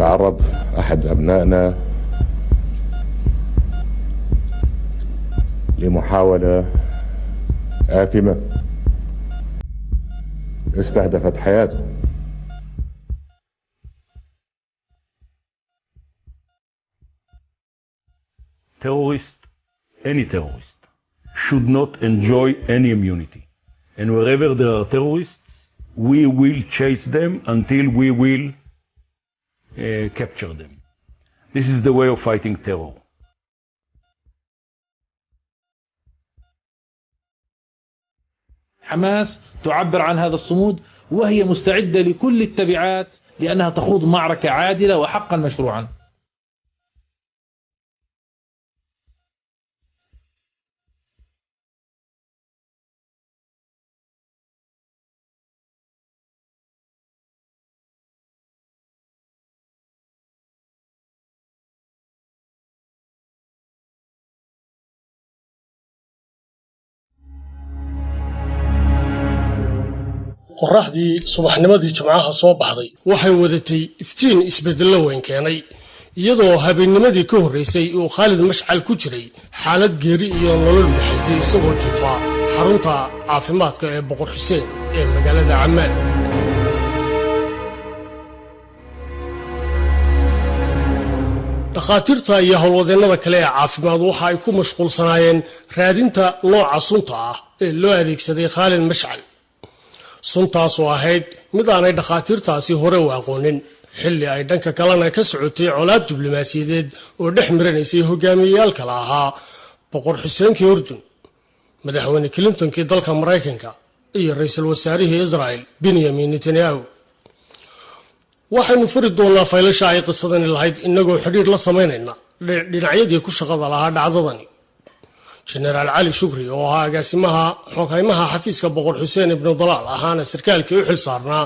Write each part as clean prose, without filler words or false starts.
تعرض أحد أبنائنا لمحاولة آثمة استهدفت حياته. Any terrorist should not enjoy any immunity. And wherever there are terrorists, we will chase them until we will capture them. This is the way of fighting terror. حماس تعبر عن هذا الصمود وهي مستعدة لكل التبعات لأنها تخوض معركة عادلة وحقا مشروعا. qoraxdii subaxnimadii jimcaha soo baxday waxay wadatay iftiin isbeddello weyn keenay iyadoo habeennimadii ka horreysay uu Khalid Mashcal ku jiray xaalad geeri iyo nolol bixisay isagoo jifa xarunta caafimaadka ee Boqor Xuseen ee magaalada Ammaan. dhakhaatiirta iyo howlwadeennada kale ee caafimaad waxa ay ku mashquulsanaayeen raadinta nooca sunta ah ee loo adeegsaday Khalid Mashcal. suntaas oo ahayd mid aanay dhakhaatiirtaasi hore u aqoonin xilli ay dhanka kalena ka socotay colaad diblomaasiyadeed oo dhex miranaysay hogaamiyeyaal kale ahaa Boqor Xuseenkii Urdun, madaxweyne Clintonkii dalka Mareykanka iyo ra'iisul wasaarihii Israel Benjamin Netanyahu. waxaynu furi doonaa faylasha ay qisadani lahayd inagoo xiriir la sameynayna dhinacyadii ku shaqada lahaa dhacdadani. General Ali Shukri oo ahaa agaasimaha xogaymaha xafiiska Boqor Xuseen ibn Dalaal ahaana sarkaalkii u xilsaarnaa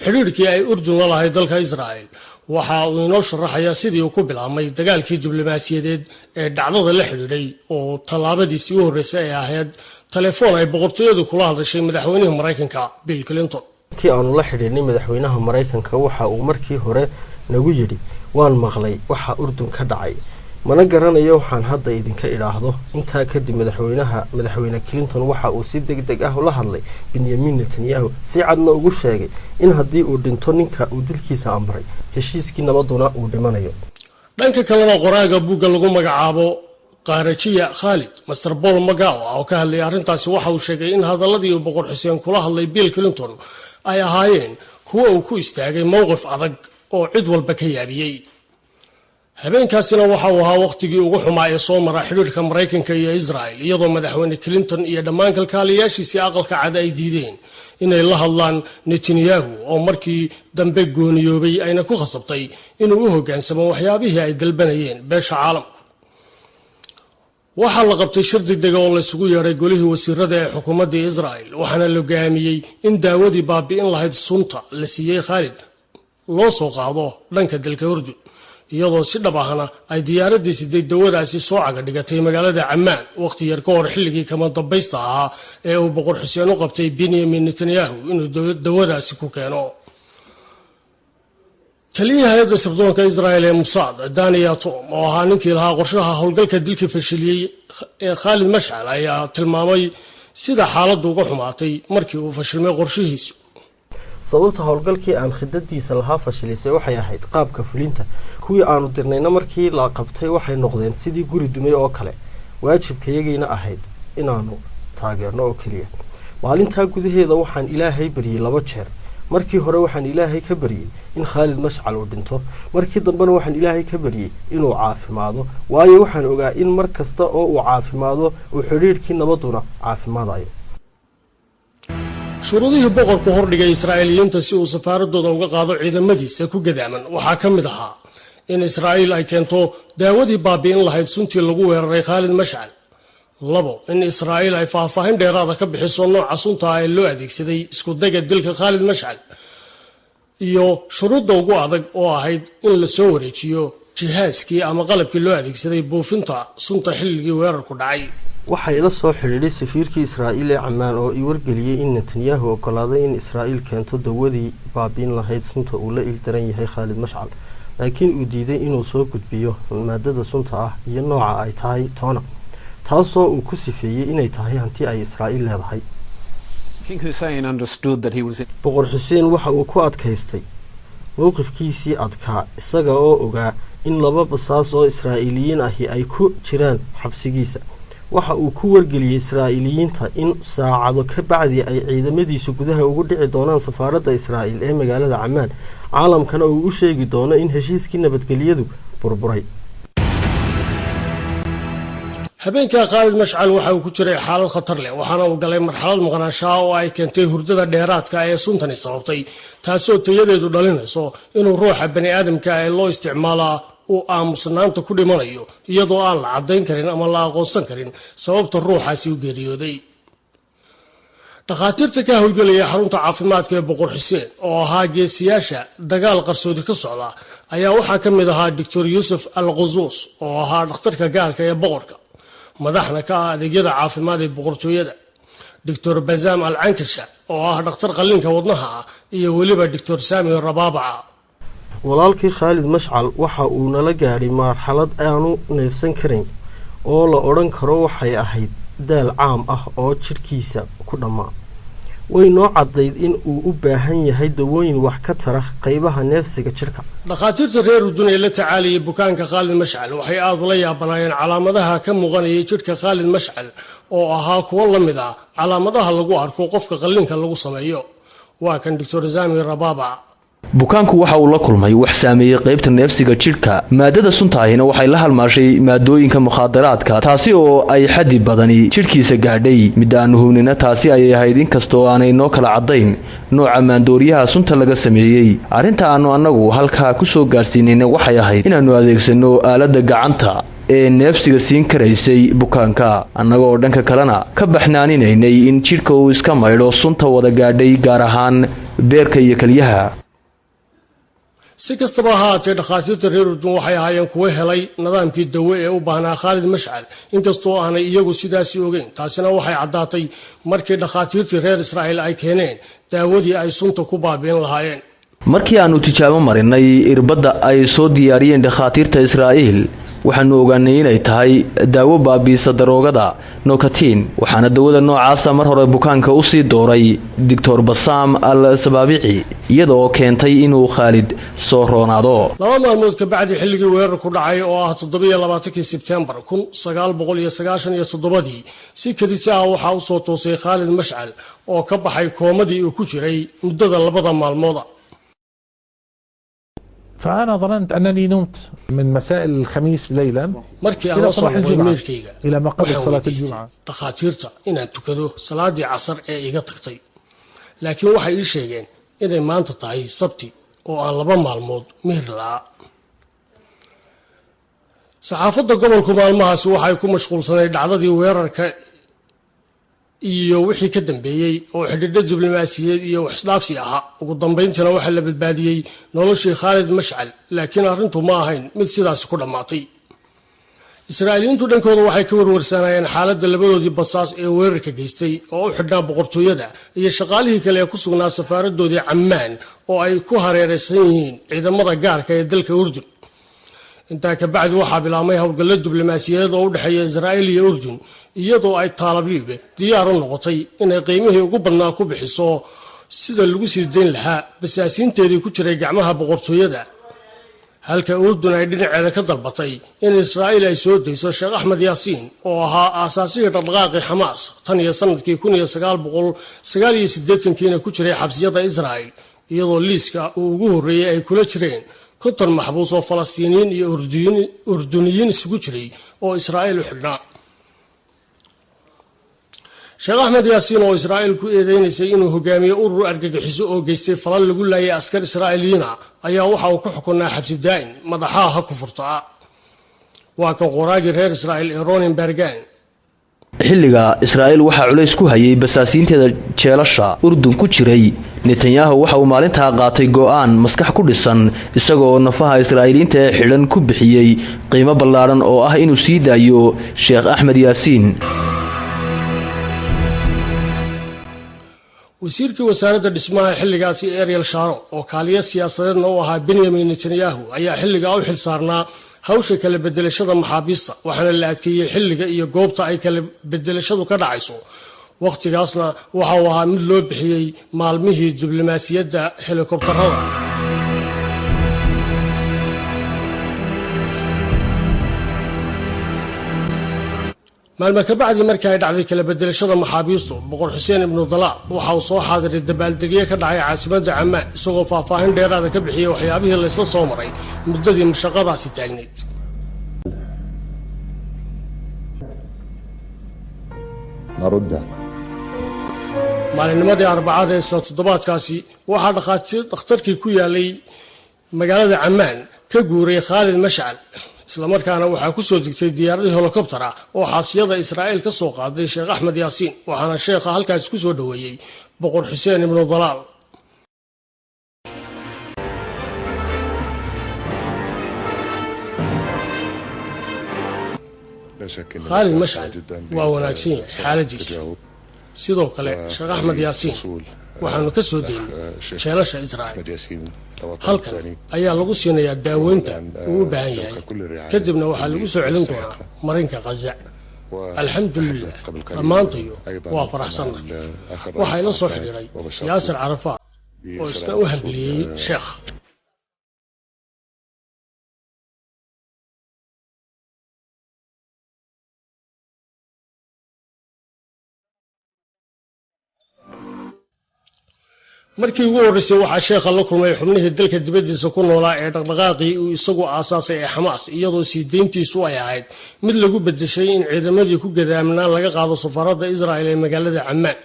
xiriirkii ay Urdun la lahayd dalka Israel waxa uu inoo sharaxayaa sidii uu ku bilaabmay dagaalkii diblomaasiyadeed ee dhacdada la xiriiray oo tallaabadiisii u horreysay ay ahayd telefoon ay boqortooyadu kula hadashay madaxweynaha Mareykanka Bill Clinton. kii aanu la xiriirnay madaxweynaha Mareykanka waxa uu markii hore nagu yiri waan maqlay waxa Urdun ka dhacay mana garanayo waxaan hadda idinka ilaahdo. intaa kadib madaxweyne Clinton waxa uu si degdeg ah ula hadlay Benjamin Netanyahu si cadna ugu sheegay in haddii uu dhinto ninka uu dilkiisa amray heshiiskii nabaduna uu dhimanayo. dhanka kalena qoraaga buugga lagu magacaabo Qaarajiya Khalid Master Paul Magawa oo ka hadlay arrintaasi waxa uu sheegay in hadaladii uu Boqor Xuseen kula hadlay Bill Clinton ay ahaayeen kuwa uu ku istaagay mowqif adag oo cid walba ka yaabiyay. habeenkaasina waxa uu ahaa waqtigii ugu xumaa ee soo mara xiriirka Mareykanka iyo Israel iyadoo madaxweyne Clinton iyo dhammaan kalkaaliyaashiisii aqalka cad ay diideen inay la hadlaan Netanyahu oo markii dambe gooniyoobay ayna ku khasabtay inuu u hoggaansamo waxyaabihii ay dalbanayeen beesha caalamka. waxaa la qabtay shir degdeg oo la isugu yeeray golihii wasiirada ee xukuumadda Israel waxaana la go'aamiyey in daawadii baabi'in lahayd sunta la siiyay Khalid loo soo qaado dhanka dalka Urdun iyadoo si dhab ahna ay diyaaradii siday dawadaasi soo caga dhigatay magaalada Ammaan waqti yar ka hor xilligii kama dambaysta ahaa ee uu Boqor Xuseen u qabtay Benjamin Netanyahu inuu dawadaasi ku keeno. taliyaha hay'adda sirdoonka Israel ee Mossad Dani Yatom oo ahaa ninkii lahaa qorshaha howlgalka dilka fashiliyay ee Khalid Mashcal ayaa tilmaamay sida xaaladdu uga xumaatay markii uu fashilmay qorshihiisu. sababta howlgalkii aan khidadiisa lahaa fashilisay waxay ahayd qaabka fulinta. kuwii aanu dirnayna markii la qabtay waxay noqdeen sidii guri dumay oo kale. waajibkayagayna ahayd inaanu taageerno oo kaliya. maalintaa gudaheeda waxaan Ilaahay baryay 2 jeer. markii hore waxaan Ilaahay ka baryay in Khalid Mashcal uu dhinto, markii dambena waxaan Ilaahay ka baryay inuu caafimaado, waayo waxaan ogaa in mar kasta oo uu caafimaado uu xiriirkii nabaduna caafimaadayo. shuruudihii boqorku hordhigay Israa'iiliyiinta si uu safaaradooda uga qaado ciidamadiisa ku gadaaman waxaa ka mid ahaa in Israa'iil ay keento daawadii baabi'in lahayd suntii lagu weeraray Khalid Mashcal. 2 in Israa'iil ay faahfaahin dheeraad ah ka bixiso nooca sunta ee loo adeegsaday isku dayga dilka Khalid Mashcal. iyo shuruudda ugu adag oo ahayd in la soo wareejiyo jihaaskii ama qalabkii loo adeegsaday buufinta sunta xilligii weerarku dhacay. waxay la soo xiriiray safiirkii Israa'iil ee Ammaan oo ay wargeliyay in Netanyahu ogolaaday in Israa'iil keento dawadii baabi'in lahayd sunta uu la ildaran yahay Khalid Mashcal. laakiin uu diiday inuu soo gudbiyo maadada sunta ah iyo nooca ay tahay toona, taasoo uu ku sifeeyey inay tahay hanti ay Israa'iil leedahay. King Hussein understood that he was boqor Xuseen waxa uu ku adkaystay mowqifkiisii adkaa, isaga oo ogaa in laba basaas oo Israa'iiliyiin ahi ay ku jiraan xabsigiisa. waxa uu ku wargeliyay Israa'iiliyiinta in saacado ka bacdi ay ciidamadiisu gudaha ugu dhici doonaan safaaradda Israa'iil ee magaalada Ammaan, caalamkana uu u sheegi doono in heshiiskii nabadgelyadu burburay. habeenka Khalid Mashcal waxa uu ku jiray xaalad khatar leh, waxaana uu galay marxalad maqnaansho oo ay keentay hurdada dheeraadka ee suntani sababtay, taasoo tayadeedu dhalinayso inuu ruuxa bani aadamka ee loo isticmaalaa uu aamusnaanta ku dhimanayo iyadoo aan la cadayn karin ama la aqoonsan karin sababta ruuxaasi u geeriyooday. dhakhaatiirta ka howlgelaya xarunta caafimaadka ee boqor Xuseen oo ahaa geesiyaasha dagaal qarsoodi ka socda ayaa waxaa ka mid ahaa Dr. Yusuf Al-Quzus oo ahaa dhakhtarka gaarka ee boqorka, madaxna ka ah adeegyada caafimaad ee boqortooyada, Dr. Bazam Al-Ankasha oo ah dhakhtar qalliinka wadnaha iyo waliba Dr. Sami Rababaca. walaalkii Khalid Mashcal waxa uu nala gaaray marxalad aanu neefsan karin oo la oran karo waxay ahayd daal caam ah oo jirkiisa ku dhamaa. way noo cadayd in uu u baahan yahay dawooyin wax ka tara qaybaha neefsiga jirka. dhakhaatiirta reer Urdun ee la tacaaliyay bukaanka Khalid Mashcal waxay aad ula yaabanaayeen calaamadaha ka muuqanaya jirka Khalid Mashcal oo ahaa kuwo la mid ah calaamadaha lagu arko qofka qalliinka lagu sameeyo. waa kan Dr. Sami Rababaca. bukaanku waxa uu la kulmay wax saameeyay qaybta neefsiga jirka. maadada suntaahina waxay la halmaashay maadooyinka mukhaadaraadka, taasi oo ay xaddi badani jirkiisa gaadhay. mid aan hubnina taasi ayay ahayd inkastoo aanay noo kala cadayn nooca maandooriyaha sunta laga sameeyey. arrinta aanu annagu halkaa ku soo gaarsiinayna waxay ahayd inaannu adeegsano aaladda gacanta ee neefsiga siin karaysay bukaanka, annagoo dhanka kalena ka baxnaaninaynay in jidhka uu iska maydho sunta wada gaadhay, gaar ahaan beerka iyo keliyaha. si kastaba ha ahaatee dhakhaatiirta reer Urdun waxay ahaayeen kuwa helay nidaamkii dawo ee u baahnaa Khalid Mashcal, inkastoo aanay iyagu sidaasi ogeyn. taasina waxay caddaatay markii dhakhaatiirtii reer Israa'iil ay keeneen daawadii ay sunta ku baabi'in lahaayeen. markii aanu tijaabo marinay irbadda ay soo diyaariyeen dhakhaatiirta Israa'iil, waxaanu ogaanay inay tahay daawo baabiisa daroogada nokatiin, waxaana dawada noocaasa mar hore bukaanka u sii dooray Dr. Bassam Al-Sababici, iyadoo keentay inuu Khalid soo roonaado. 2 maalmood ka bacdi xilligii weerarku dhacay oo ah 27 Sebtembar 1997 si kadis ah waxa uu soo toosay Khalid Mashcal oo ka baxay koomadii uu ku jiray muddada 2 maalmood. فأنا ظننت أنني نمت من مساء الخميس ليلا إلى صباح الجمعة إلى ما قبل صلاة الجمعة. dhakhaatiirta inaan tukado salaadii casar ee iga tagtay, laakiin waxay ii sheegeen inay maanta tahay Sabti oo aan 2 maalmood mihir la'aa. saxaafadda gobolku maalmahaasi waxay ku mashquulsanayd dhacdadii weerarka iyo wixii ka dambeeyay oo xidhiidho diblomaasiyadeed iyo wax isdhaafsi ahaa. ugu dambeyntiina waxaa la badbaadiyey noloshii Khalid Mashcal, laakiin arrintu ma ahayn mid sidaas ku dhamaatay. Israa'iiliyiintu dhankooda waxay ka warwarsanayeen xaaladda labadoodii basaas ee weerarka geystay oo u xidhnaa boqortooyada iyo shaqaalihii kale ee ku sugnaa safaaradoodii Ammaan oo ay ku hareeraysan yihiin ciidamada gaarka ee dalka Urdun. intaa ka bacdi waxaa bilaabmay howlgallo diblomaasiyadeed oo u dhexeeya Israa'iil iyo Urdun, iyadoo ay Tel Aviv diyaar u noqotay inay qiimihii ugu badnaa ku bixiso sida lagu sii deyn lahaa basaasiinteedii ku jiray gacmaha boqortooyada, halka Urdun ay dhinaceeda ka dalbatay in Israa'iil ay soo dayso Sheekh Ahmed Yaasiin oo ahaa aasaasiga dhaqdhaqaaqii Xamaas tan iyo sanadkii 1989 ku jiray xabsiyada Israa'iil, iyadoo liiska uu ugu horeeyay ay kula jireen 50 maxbuus oo Falastiiniyiin iyo Urduniyiin isugu jiray oo Israa'iil u xidhnaa. Sheekh Ahmed Yaasiin oo Israa'iil ku eedeynayay inuu hogaamiyo urur argagixiso oo geystay falal lagu laayay askar Israa'iiliyiin ayaa waxa uu ku xukunaa xabsi daa'im madaxaha ku furtaa. waa kan qoraagii reer Israa'iil ee Ronen Bergan. xilliga Israa'iil waxa culays ku hayay basaasiinteeda jeelasha Urdun ku jiray. Netanyahu waxa uu maalintaa qaatay go'aan maskax ku dhisan, isagoo nafaha Israa'iiliinta ee xidhan ku bixiyay qiimo ballaaran oo ah inuu sii daayo Sheekh Ahmed Yaasiin. wasiirkii wasaaradda dhismaha xilligaasi Ariel Sharon oo kaaliye siyaasadeedna u ahaa Benjamin Netanyahu ayaa xilliga u xil saarnaa hawsha kala bedelashada maxaabiista waxaana la adkeeyay xilliga iyo goobta ay kala bedelashadu ka dhacayso waqtigaasna waxa uu ahaa mid loo bixiyay maalmihii diblomaasiyadda helikobtarada maalma ka bacdi markii ay dhacday kala bedelashada maxaabiistu boqor Xuseen ibn Dalal waxa uu soo xaadiray dabaaldegyo ka dhacay caasimadda Ammaan isagoo faahfaahin dheeraad ah ka bixiyay waxyaabihii la isla soo maray muddadii shaqadaasi taagneyd نردها maalinnimadii arbacada ee isla toddobaadkaasi waxaa dhakhtarkii ku yaalay magaalada Ammaan ka guuray Khalid Mash'al isla markaana waxaa ku soo degtay diyaaradii helicopter oo xabsiyada Israa'iil ka soo qaaday Sheekh Ahmed Yaasiin waxaana sheekha halkaas ku soo dhaweeyay boqor Xuseen ibn Dalal Khalid Mash'al waa wanaagsan xaaladiisu sidoo kale Sheekh Ahmed Yaasiin waxaanu ka soo deynay jeelasha Israa'iil halkan ayaa lagu siinayaa daaweynta uu u baahan yahay kadibna waxaa lagu soo celin doonaa marinka Gaza alxamdulillah dhammaantayo waa faraxsanna waxay la soo xiriiray Yaasir Carafaat oo isna u hambaliyey sheekh markii ugu horeysay waxa sheekha la kulmay xubnihii dalka dibadiisa ku noolaa ee dhaqdhaqaaqii uu isagu aasaasay ee Xamaas iyadoo siideyntiisu ay ahayd mid lagu bedeshay in ciidamadii ku gadaamnaa laga qaado safarada Israa'iil ee magaalada Ammaan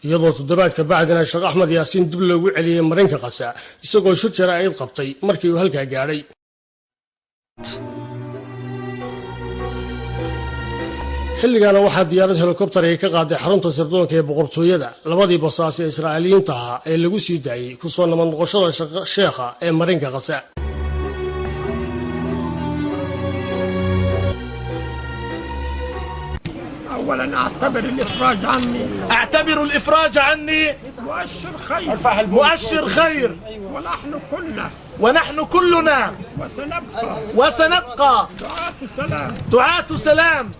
iyadoo toddobaadka bacdina Sheekh Ahmed Yaasiin dib loogu celiyay marinka Gaza isagoo shir jaraa'id qabtay markii uu halka gaaray xilligaana waxaa diyaarad helicopter ay ka qaaday xarunta sirdoonka ee boqortooyada labadii basaas ee Israa'iiliyiinta ah ee lagu sii daayay ku soo naman noqoshada sheekha ee marinka Gaza أولا أعتبر الإفراج عني مؤشر خير ونحن كلنا وسنبقى دعاة سلام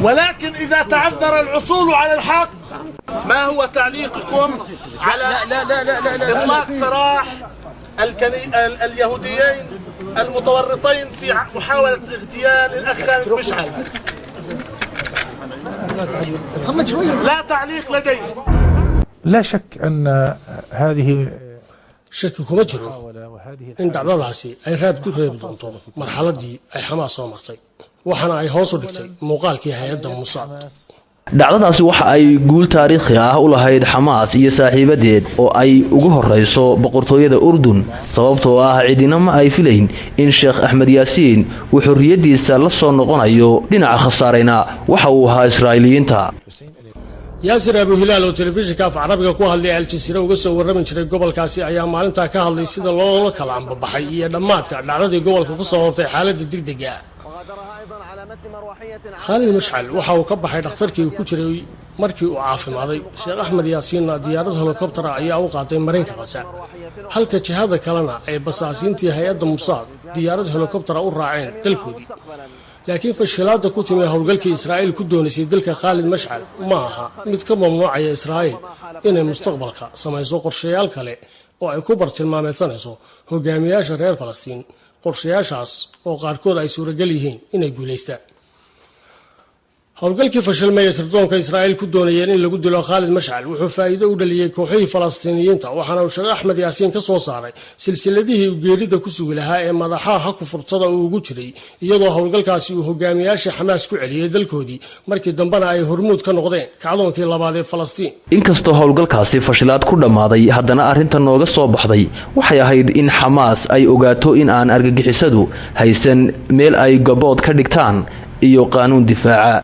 ولكن إذا تعذر الحصول على الحق ما هو تعليقكم على إطلاق سراح اليهوديين المتورطين في محاولة اغتيال الأخ خالد مشعل؟ لا تعليق لدي. لا شك أن هذه شك kuma jiro in dhacdadaasi ay raad ku reebi doonto marxaladii ay Xamaas soo martay waxana ay hoos u dhigtay muuqaalkii hay'adda Mossad dhacdadaasi waxa ay guul taariikhi ah u lahayd Xamaas iyo saaxiibadeed oo ay ugu horeyso boqortooyada Urdun sababtoo ah cidina ma ay filayn in Sheekh Ahmed Yaasiin uu xorriyadiisa la soo noqonayo dhinaca khasaarayna waxa uu ahaa Israa'iiliyiinta Yaasir Abu Hilal oo telefishinka Carabiga ku hadlay Al Jazeera uga soo warramin jiray gobolkaasi ayaa maalinta ka hadlay sida loo kala ambabaxay iyo dhamaadka dhacdadii gobolka ku soo hortay xaaladda degdega Khalid Mash'al waxa uu ka baxay dhakhtarkii ku jiray markii uu caafimaaday Sheekh Ahmed Yaasiin diyaarad helicopter ayaa u qaaday marinka Gaza halka jihada kalena ay basaasiintii hay'adda Mossad diyaarad helicopter u raaceen dalkoodii laakiin fashilaada ku timay howlgalkii Israa'iil ku doonaysay dalka Khalid Mash'al ma aha mid ka mamnuucaya Israa'iil inay mustaqbalka samayso qorshayaal kale oo ay ku bartilmaameedsanayso hogaamiyaasha reer Falastiin qorshayaashaas oo qaarkood ay suuragal yihiin inay guuleystaan howlgalkii fashilmay ee sirdoonka Israa'iil ku doonayeen in lagu dilo Khalid Mash'al wuxuu faa'iido u dhaliyay kooxihii Falastiiniyiinta waxaana uu Sheekh Ahmed Yaasiin ka soo saaray silsiladihii geerida ku sugi lahaa ee madaxaha ku furtada uu ugu jiray iyadoo howlgalkaasi uu hogaamiyaasha Xamaas ku celiyay dalkoodii markii dambana ay hormuud ka noqdeen kacdoonkii labaad ee Falastiin inkastoo howlgalkaasi fashilaad ku dhamaaday haddana arrinta nooga soo baxday waxay ahayd in Xamaas ay ogaato in aan argagixisadu haysan meel ay gabood ka dhigtaan iyo qaanuun difaaca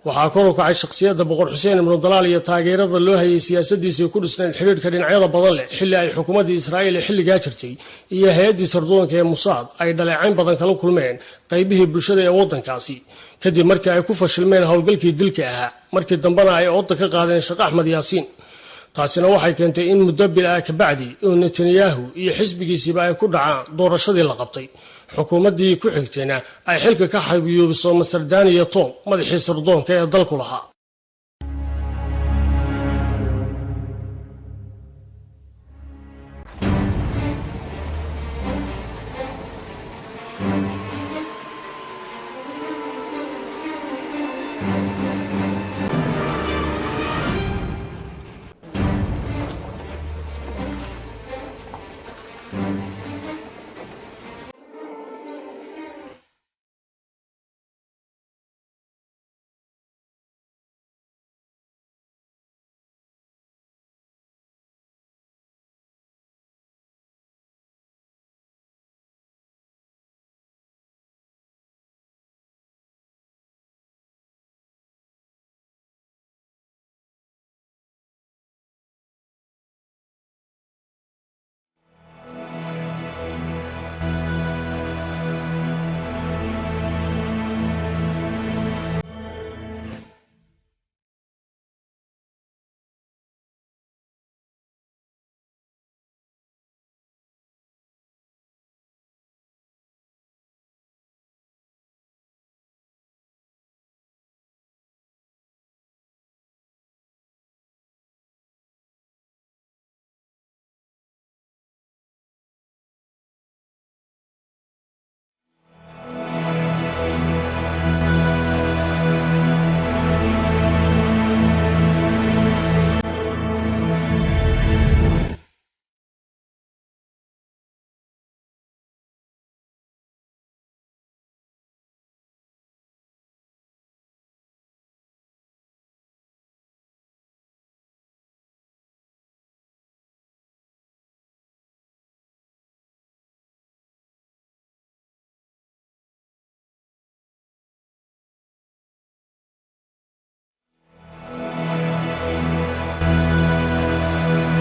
waxaa kor u kacay shakhsiyadda boqor xuseen ibnu dalaal iyo taageerada loo hayay siyaasadiisii ku dhisnayd xidhiidhka dhinacyada badan leh xilli ay xukuumaddii Israa'iil ee xilligaa jirtay iyo hay'addii sirdoonka ee Mossad ay dhaleecayn badan kala kulmeen qaybihii bulshada ee waddankaasi kadib markii ay ku fashilmeen howlgalkii dilka ahaa markii dambena ay codda ka qaadeen Sheekh Axmed Yaasiin taasina waxay keentay in muddo bil ah ka bacdi oo Netanyahu iyo xisbigiisiiba ay ku dhacaan doorashadii la qabtay xukuumaddii ku xigtayna ay xilka ka xayuubiso Mr. Daniel Tom madaxii sirdoonka ee dalku lahaa